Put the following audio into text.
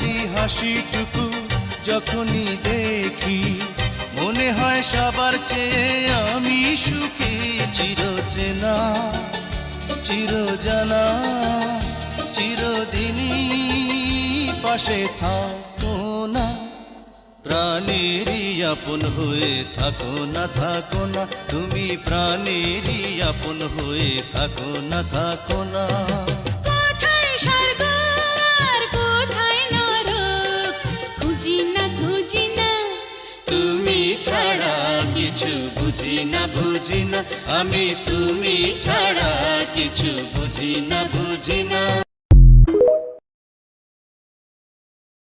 তোমারই হাসিটুকু যখনই দেখি মনে হয় সবার চেয়ে আমি সুখী। চিরচেনা চিরজানা চিরদিনই পাশে থাকো না, প্রাণেরই আপন হয়ে থাকো না, থাকো না তুমি প্রাণেরই আপন হয়ে থাকো না, থাকো না। কোথায় স্বর্গ আর কোথায় নরক খুঁজি না খুঁজি না, তুমি ছাড়া কিছু বুঝি না, বুঝি না আমি, তুমি ছাড়া কিছু বুঝি না, বুঝি না।